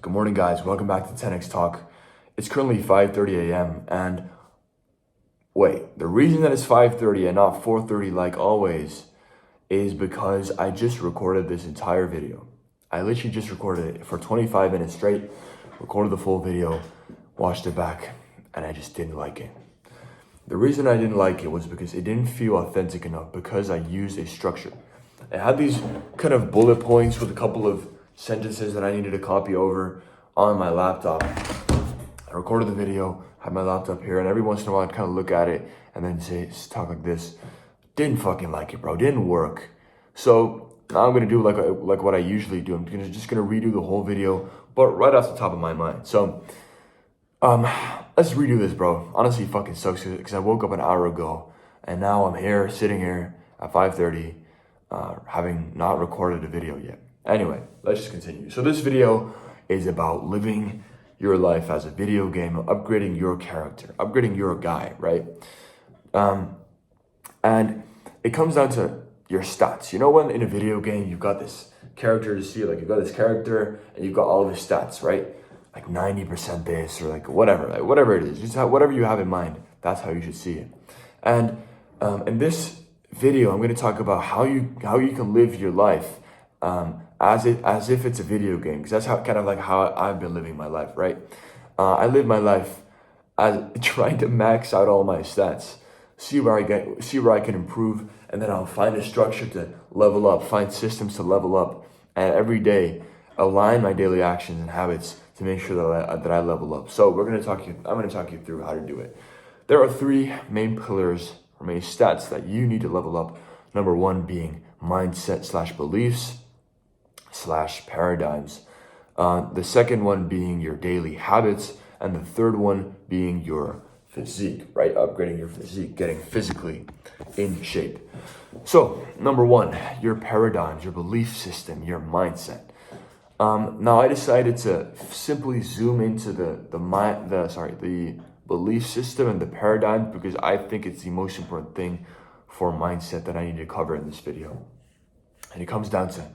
Good morning, guys. Welcome back to 10x Talk. It's currently 5:30 a.m. and wait, the reason that it's 5:30 and not 4:30 like always is because I just recorded this entire video. I literally just recorded it for 25 minutes straight, recorded the full video, watched it back, and I just didn't like it. The reason I didn't like it was because it didn't feel authentic enough because I used a structure. It had these kind of bullet points with a couple of sentences that I needed to copy over on my laptop. I recorded the video, had my laptop here, and every once in a while I'd kind of look at it and then talk like this. Didn't fucking like it, bro. Didn't work. So now I'm gonna do like what I usually do. I'm just gonna redo the whole video, but right off the top of my mind. So let's redo this, bro. Honestly, it fucking sucks because I woke up an hour ago and now I'm here, sitting here at 5:30, having not recorded a video yet. Anyway, let's just continue. So this video is about living your life as a video game, upgrading your character, upgrading your guy, right? And it comes down to your stats. You know, when in a video game, you've got this character to see, like you've got this character and you've got all of his stats, right? Like 90% this or like whatever it is, just whatever you have in mind, that's how you should see it. And in this video, I'm going to talk about how you can live your life as if it's a video game, because that's how I've been living my life, right? I live my life as trying to max out all my stats, see where I can improve, and then I'll find a structure to level up, find systems to level up, and every day align my daily actions and habits to make sure that I level up. So I'm going to talk you through how to do it. There are three main pillars or main stats that you need to level up. Number one being mindset / beliefs / paradigms. The second one being your daily habits, and the third one being your physique, right? Upgrading your physique, getting physically in shape. So number one, your paradigms, your belief system, your mindset. Now I decided to simply zoom into the belief system and the paradigm because I think it's the most important thing for mindset that I need to cover in this video. And it comes down to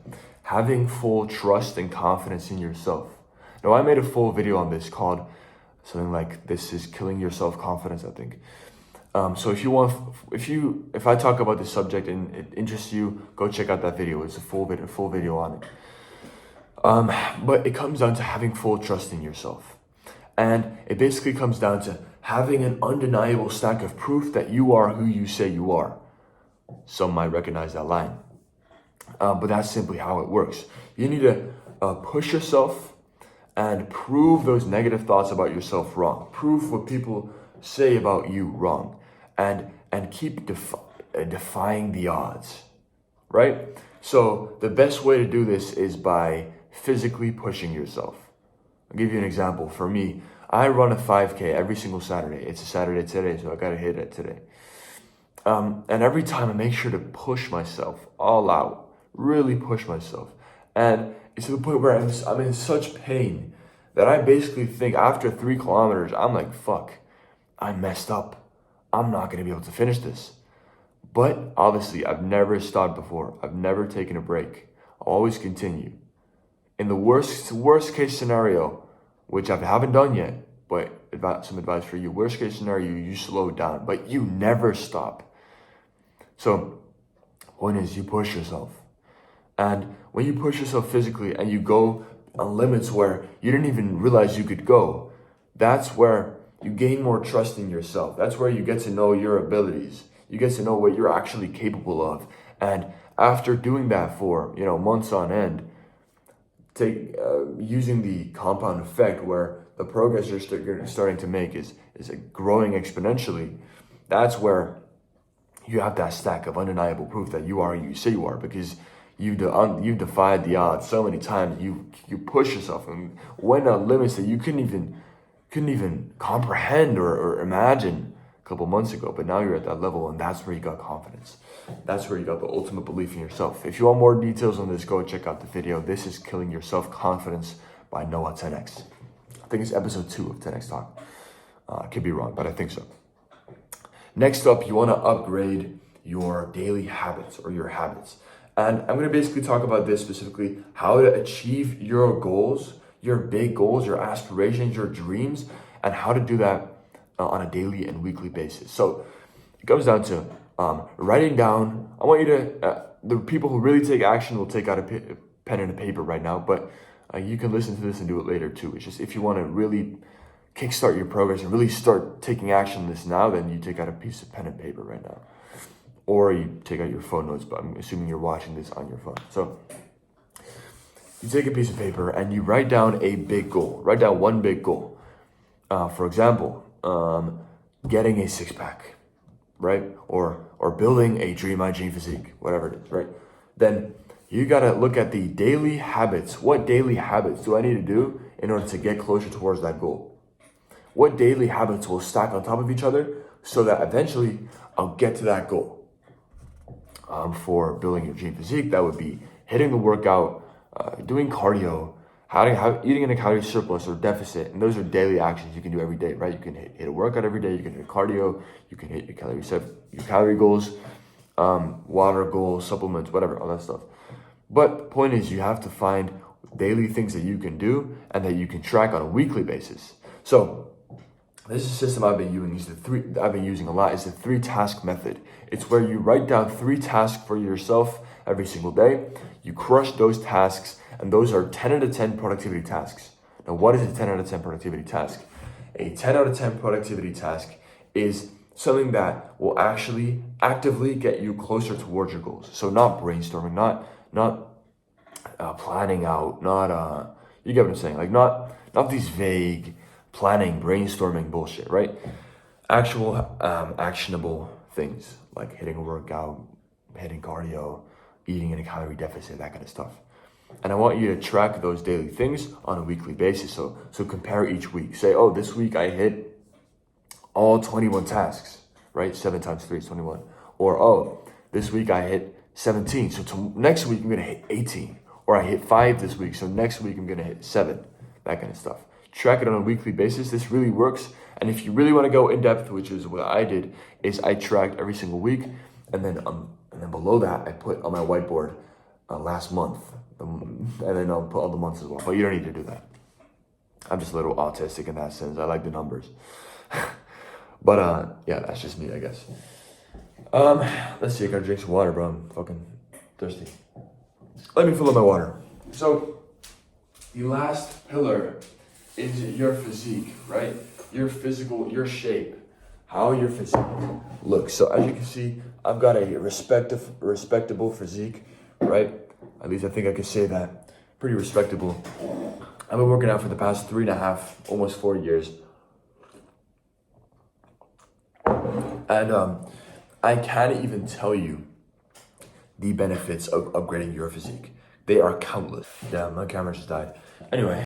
having full trust and confidence in yourself. Now I made a full video on this called something like "This is Killing Your Self-Confidence," I think. So if I talk about this subject and it interests you, go check out that video. It's a full video on it. But it comes down to having full trust in yourself. And it basically comes down to having an undeniable stack of proof that you are who you say you are. Some might recognize that line. But that's simply how it works. You need to push yourself and prove those negative thoughts about yourself wrong. Prove what people say about you wrong. And keep defying the odds, right? So the best way to do this is by physically pushing yourself. I'll give you an example. For me, I run a 5K every single Saturday. It's a Saturday today, so I gotta hit it today. And every time I make sure to push myself all out, really push myself. And it's to the point where I'm in such pain that I basically think after 3 kilometers, I'm like, fuck, I messed up. I'm not gonna be able to finish this. But obviously, I've never stopped before. I've never taken a break. I'll always continue. In the worst case scenario, which I haven't done yet, but some advice for you. Worst case scenario, you slow down, but you never stop. So, point is, you push yourself. And when you push yourself physically and you go on limits where you didn't even realize you could go, that's where you gain more trust in yourself. That's where you get to know your abilities. You get to know what you're actually capable of. And after doing that for, months on end, using the compound effect where the progress you're starting to make is growing exponentially, that's where you have that stack of undeniable proof that you are who you say you are, because you've defied the odds so many times. You push yourself and went on limits that you couldn't even comprehend or imagine a couple months ago, but now you're at that level, and that's where you got confidence. That's where you got the ultimate belief in yourself. If you want more details on this, go check out the video. This is Killing Your Self-Confidence by Noah 10X. I think it's episode 2 of 10X Talk. I could be wrong, but I think so. Next up, you want to upgrade your daily habits or your habits. And I'm going to basically talk about this specifically, how to achieve your goals your big goals, your aspirations, your dreams, and how to do that on a daily and weekly basis. So it comes down to writing down. I want you to, the people who really take action will take out a pen and a paper right now, but you can listen to this and do it later too. It's just if you want to really kickstart your progress and really start taking action on this now, then you take out a piece of pen and paper right now. Or you take out your phone notes, but I'm assuming you're watching this on your phone. So you take a piece of paper and you write down a big goal. Write down one big goal. For example, getting a six-pack, right? Or building a dream physique, whatever it is, right? Then you gotta look at the daily habits. What daily habits do I need to do in order to get closer towards that goal? What daily habits will stack on top of each other so that eventually I'll get to that goal? For building your dream physique, that would be hitting the workout, doing cardio, eating in a calorie surplus or deficit, and those are daily actions you can do every day, right? You can hit a workout every day, you can hit cardio, you can hit your calorie goals, water goals, supplements, whatever, all that stuff. But the point is, you have to find daily things that you can do and that you can track on a weekly basis. So this is a system I've been using a lot. It's the 3-task method. It's where you write down 3 tasks for yourself every single day. You crush those tasks, and those are 10 out of 10 productivity tasks. Now, what is a 10 out of 10 productivity task? A 10 out of 10 productivity task is something that will actually actively get you closer towards your goals. So not brainstorming, not planning out, you get what I'm saying? Like not these vague planning, brainstorming bullshit, right? Actual actionable things like hitting a workout, hitting cardio, eating in a calorie deficit, that kind of stuff. And I want you to track those daily things on a weekly basis. So compare each week. Say, oh, this week I hit all 21 tasks, right? 7 times 3 is 21. Or, oh, this week I hit 17. So next week I'm going to hit 18. Or I hit 5 this week. So next week I'm going to hit 7. That kind of stuff. Track it on a weekly basis. This really works. And if you really want to go in depth, which is what I did, is I tracked every single week. And then below that, I put on my whiteboard last month. And then I'll put all the months as well. But you don't need to do that. I'm just a little autistic in that sense. I like the numbers. But yeah, that's just me, I guess. Let's see. I gotta drink some water, bro. I'm fucking thirsty. Let me fill up my water. So the last pillar is your physique, right? Your physical, your shape, how your physique looks. So as you can see, I've got a respectable physique, right? At least I think I could say that. Pretty respectable. I've been working out for the past 3.5, almost 4 years. And I can't even tell you the benefits of upgrading your physique. They are countless. Damn, my camera just died. Anyway,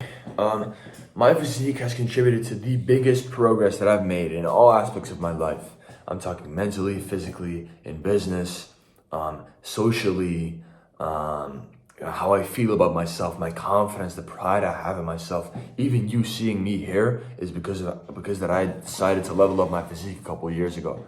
my physique has contributed to the biggest progress that I've made in all aspects of my life. I'm talking mentally, physically, in business, socially, how I feel about myself, my confidence, the pride I have in myself. Even you seeing me here is because that I decided to level up my physique a couple of years ago.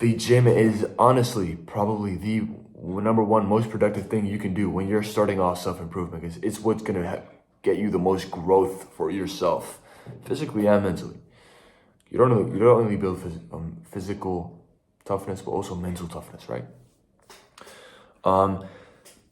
The gym is honestly probably the number one most productive thing you can do when you're starting off self-improvement, because it's what's gonna get you the most growth for yourself, physically and mentally. You don't only build physical toughness, but also mental toughness, right?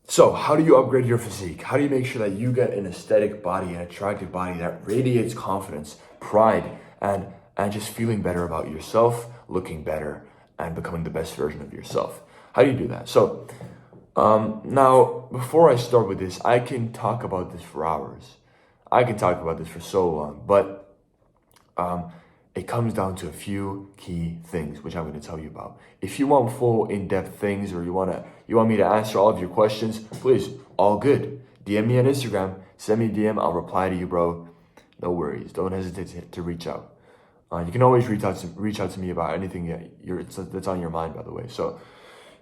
So how do you upgrade your physique? How do you make sure that you get an aesthetic body, an attractive body that radiates confidence, pride, and just feeling better about yourself, looking better, and becoming the best version of yourself? How do you do that? So now, before I start with this, I can talk about this for hours. I can talk about this for so long, but it comes down to a few key things, which I'm going to tell you about. If you want full in-depth things, or you want me to answer all of your questions, please, all good. DM me on Instagram, send me a DM, I'll reply to you, bro. No worries, don't hesitate to reach out. You can always reach out to me about anything that's on your mind, by the way. So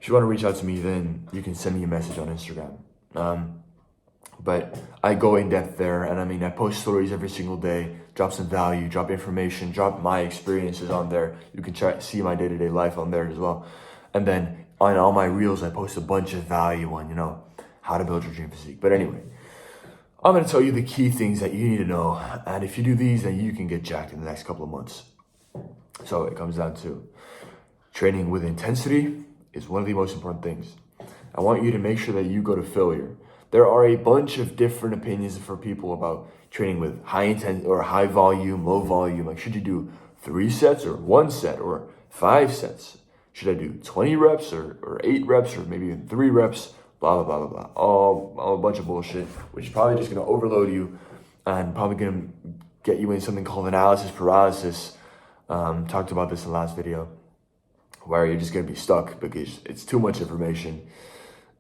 if you want to reach out to me, then you can send me a message on Instagram. But I go in depth there, and I post stories every single day, drop some value, drop information, drop my experiences on there. You can see my day-to-day life on there as well. And then on all my reels, I post a bunch of value on, how to build your dream physique. But anyway, I'm going to tell you the key things that you need to know. And if you do these, then you can get jacked in the next couple of months. So it comes down to training with intensity is one of the most important things. I want you to make sure that you go to failure. There are a bunch of different opinions for people about training with high intent or high volume, low volume. Like, should you do 3 sets or 1 set or 5 sets? Should I do 20 reps or 8 reps or maybe even 3 reps? Blah, blah, blah, blah, blah. All a bunch of bullshit, which is probably just going to overload you and probably going to get you in something called analysis paralysis. Talked about this in the last video, where you're just going to be stuck because it's too much information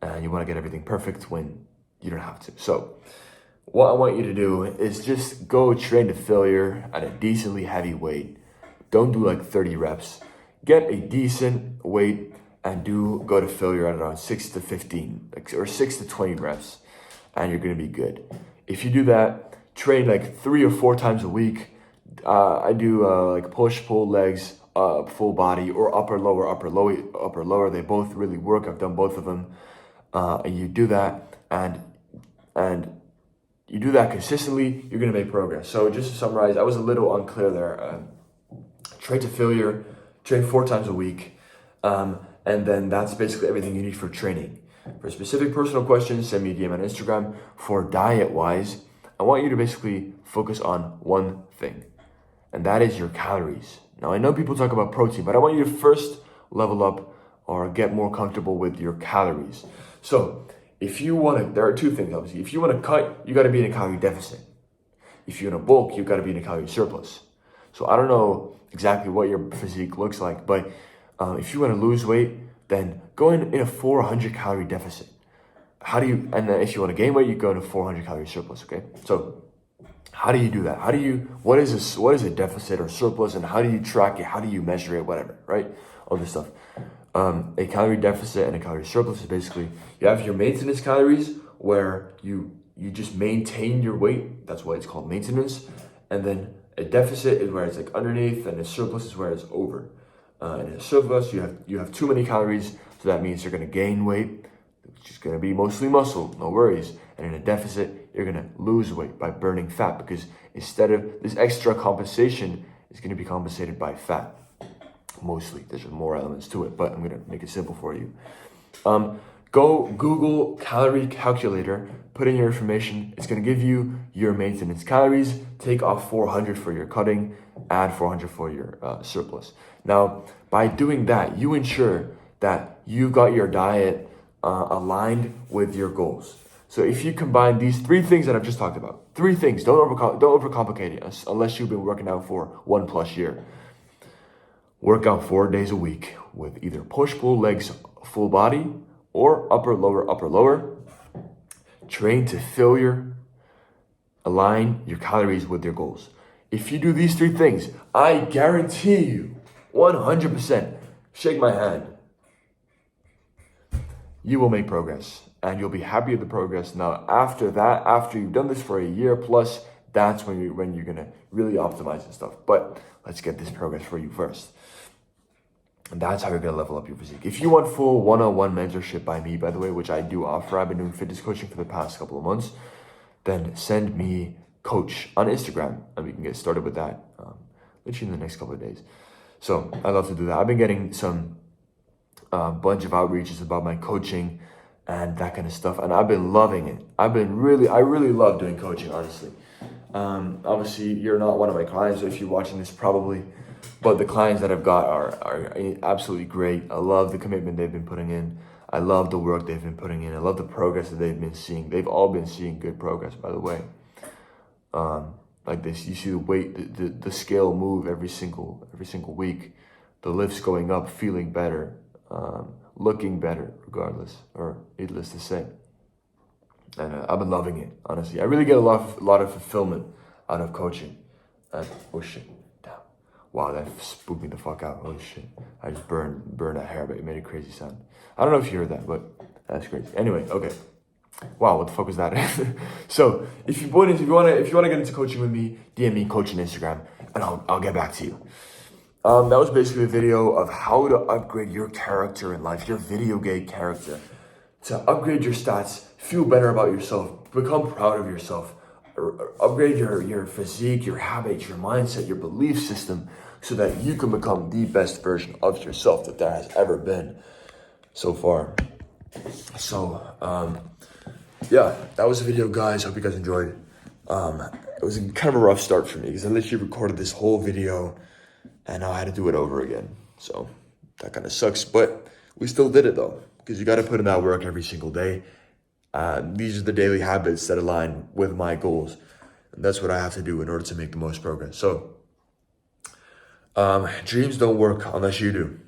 and you want to get everything perfect when you don't have to. So what I want you to do is just go train to failure at a decently heavy weight. Don't do like 30 reps. Get a decent weight and go to failure at around 6 to 15 or 6 to 20 reps, and you're going to be good. If you do that, train like 3 or 4 times a week. I do like push, pull, legs, full body, or upper, lower, upper, lower. They both really work. I've done both of them. And you do that, and you do that consistently, you're going to make progress. So just to summarize, I was a little unclear there. Train to failure, train 4 times a week. And then that's basically everything you need for training. For specific personal questions, send me a DM on Instagram. For diet-wise, I want you to basically focus on one thing, and that is your calories. Now, I know people talk about protein, but I want you to first level up or get more comfortable with your calories. So if you want to, there are 2 things, obviously. If you want to cut, you got to be in a calorie deficit. If you want to bulk, you got to be in a calorie surplus. So I don't know exactly what your physique looks like, but if you want to lose weight, then go in a 400 calorie deficit. And then if you want to gain weight, you go in a 400 calorie surplus, okay? So how do you do that? What is a deficit or surplus, and how do you track it? How do you measure it? Whatever, right? All this stuff. A calorie deficit and a calorie surplus is basically, you have your maintenance calories where you just maintain your weight. That's why it's called maintenance. And then a deficit is where it's like underneath, and a surplus is where it's over. In a surplus, you have too many calories, so that means you're going to gain weight, which is going to be mostly muscle, no worries. And in a deficit, you're going to lose weight by burning fat, because instead of this extra compensation is going to be compensated by fat. Mostly, there's more elements to it, but I'm going to make it simple for you. Go Google calorie calculator, put in your information. It's going to give you your maintenance calories. Take off 400 for your cutting, add 400 for your surplus. Now, by doing that, you ensure that you got your diet aligned with your goals. So if you combine these 3 things that I've just talked about, 3 things, don't overcomplicate it unless you've been working out for 1+ year. Work out 4 days a week with either push, pull, legs, full body, or upper, lower. Train to failure. Align your calories with your goals. If you do these 3 things, I guarantee you, 100%, shake my hand, you will make progress, and you'll be happy with the progress. Now, after that, after you've done this for a year plus, that's when you're gonna really optimize and stuff. But let's get this progress for you first. And that's how you're gonna level up your physique. If you want full one-on-one mentorship by me, by the way, which I do offer, I've been doing fitness coaching for the past couple of months, then send me coach on Instagram, and we can get started with that literally in the next couple of days. So I love to do that. I've been getting some bunch of outreaches about my coaching and that kind of stuff, and I've been loving it. I really love doing coaching, honestly. Obviously, you're not one of my clients, so if you're watching this, probably, but the clients that I've got are absolutely great. I love the commitment they've been putting in. I love the work they've been putting in. I love the progress that they've been seeing. They've all been seeing good progress, by the way. Like this, you see the weight, the scale move every single week. The lifts going up, feeling better, looking better, regardless, or needless to say. And I've been loving it, honestly. I really get a lot of fulfillment out of coaching. Oh shit, damn. Wow, that spooked me the fuck out. Oh shit, I just burned that hair, but it made a crazy sound. I don't know if you heard that, but that's crazy. Anyway, okay. Wow, what the fuck was that? So if you want to get into coaching with me, DM me coach on Instagram, and I'll get back to you. That was basically a video of how to upgrade your character in life, your video game character, to upgrade your stats, feel better about yourself, become proud of yourself. Upgrade your physique, your habits, your mindset, your belief system, so that you can become the best version of yourself that there has ever been so far. So, yeah, that was the video, guys. Hope you guys enjoyed. It was kind of a rough start for me because I literally recorded this whole video and now I had to do it over again. So that kind of sucks, but we still did it though, because you got to put in that work every single day. These are the daily habits that align with my goals. And that's what I have to do in order to make the most progress. So, dreams don't work unless you do.